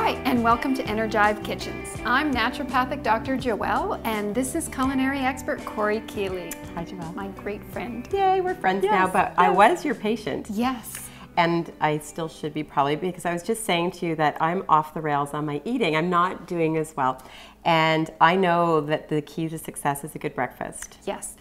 Hi, and welcome to enerjiVe Kitchens. I'm naturopathic Dr. Joël, and this is culinary expert Korey Kealey. Hi, Joël. My great friend. Yay, we're friends now, but I was your patient. Yes. And I still should be probably, because I was just saying to you that I'm off the rails on my eating. I'm not doing as well. And I know that the key to success is a good breakfast. Yes.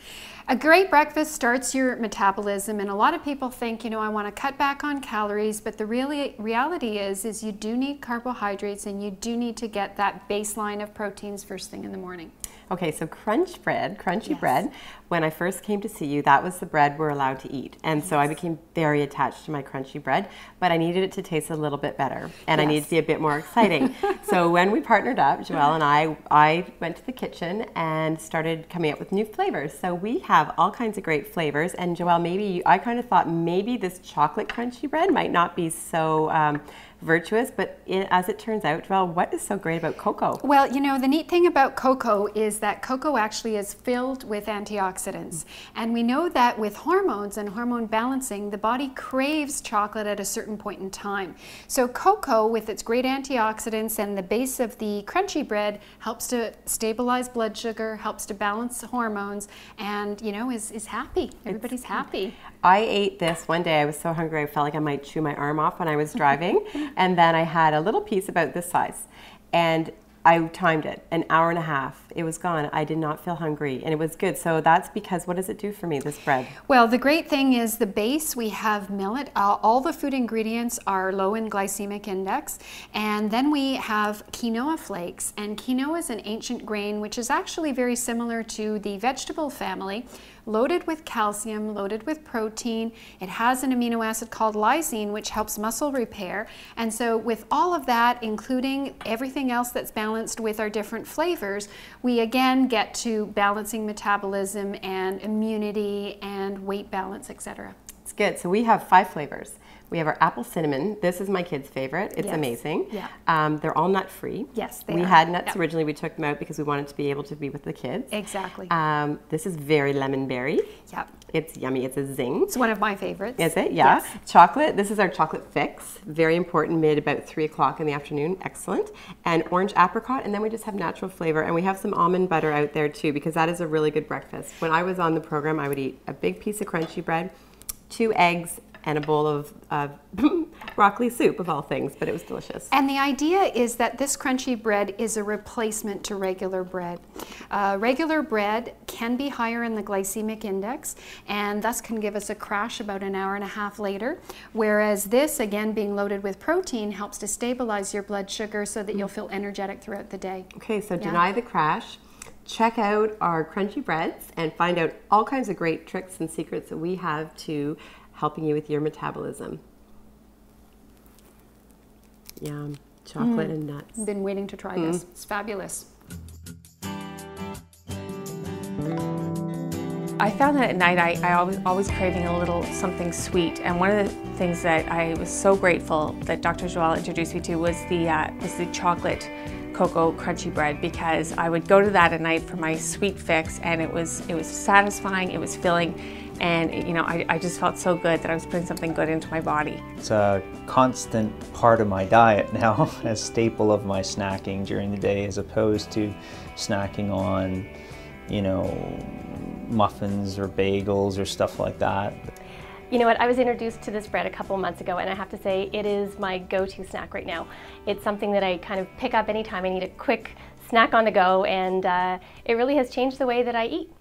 A great breakfast starts your metabolism, and a lot of people think, you know, I want to cut back on calories, but the reality is you do need carbohydrates and you do need to get that baseline of proteins first thing in the morning. Okay, so crunchy Yes. bread, when I first came to see you, that was the bread we're allowed to eat. And so I became very attached to my crunchy bread, but I needed it to taste a little bit better, and I needed to be a bit more exciting. So when we partnered up, Joël and I went to the kitchen and started coming up with new flavors. So we have all kinds of great flavors, and Joël, I kind of thought maybe this chocolate crunchy bread might not be so virtuous, but as it turns out, Joël, what is so great about cocoa? Well, you know, the neat thing about cocoa is that cocoa actually is filled with antioxidants. And we know that with hormones and hormone balancing, the body craves chocolate at a certain point in time. So cocoa, with its great antioxidants and the base of the crunchy bread, helps to stabilize blood sugar, helps to balance hormones, and, you know, is happy. Everybody's happy. I ate this one day. I was so hungry, I felt like I might chew my arm off when I was driving. And then I had a little piece about this size. And I timed it, an hour and a half. It was gone. I did not feel hungry, and it was good. So that's because, what does it do for me, this bread? Well, the great thing is the base, we have millet. All the food ingredients are low in glycemic index. And then we have quinoa flakes. And quinoa is an ancient grain, which is actually very similar to the vegetable family, loaded with calcium, loaded with protein. It has an amino acid called lysine, which helps muscle repair. And so with all of that, including everything else that's balanced with our different flavors, we again get to balancing metabolism and immunity and weight balance, etc. It's good. So we have 5 flavors. We have our apple cinnamon. This is my kid's favorite. It's amazing. Yeah. They're all nut free. Yes, we had nuts originally. We took them out because we wanted to be able to be with the kids. Exactly. This is very lemon berry. Yep. It's yummy. It's a zing. It's one of my favorites. Is it? Yeah. Yes. Chocolate. This is our chocolate fix. Very important, made about 3 o'clock in the afternoon. Excellent. And orange apricot. And then we just have natural flavor. And we have some almond butter out there too, because that is a really good breakfast. When I was on the program, I would eat a big piece of crunchy bread, 2 eggs, and a bowl of broccoli soup, of all things, but it was delicious. And the idea is that this crunchy bread is a replacement to regular bread. Regular bread can be higher in the glycemic index, and thus can give us a crash about an hour and a half later, whereas this, again, being loaded with protein, helps to stabilize your blood sugar so that you'll feel energetic throughout the day. Okay, so deny the crash. Check out our crunchy breads and find out all kinds of great tricks and secrets that we have to helping you with your metabolism. Yum, chocolate and nuts. I've been waiting to try this. It's fabulous. I found that at night I was always craving a little something sweet, and one of the things that I was so grateful that Dr. Joël introduced me to was the chocolate cocoa crunchy bread, because I would go to that at night for my sweet fix, and it was satisfying, it was filling, and you know, I just felt so good that I was putting something good into my body. It's a constant part of my diet now, a staple of my snacking during the day, as opposed to snacking on, you know, muffins or bagels or stuff like that. You know what, I was introduced to this bread a couple months ago, and I have to say it is my go-to snack right now. It's something that I kind of pick up anytime I need a quick snack on the go, and it really has changed the way that I eat.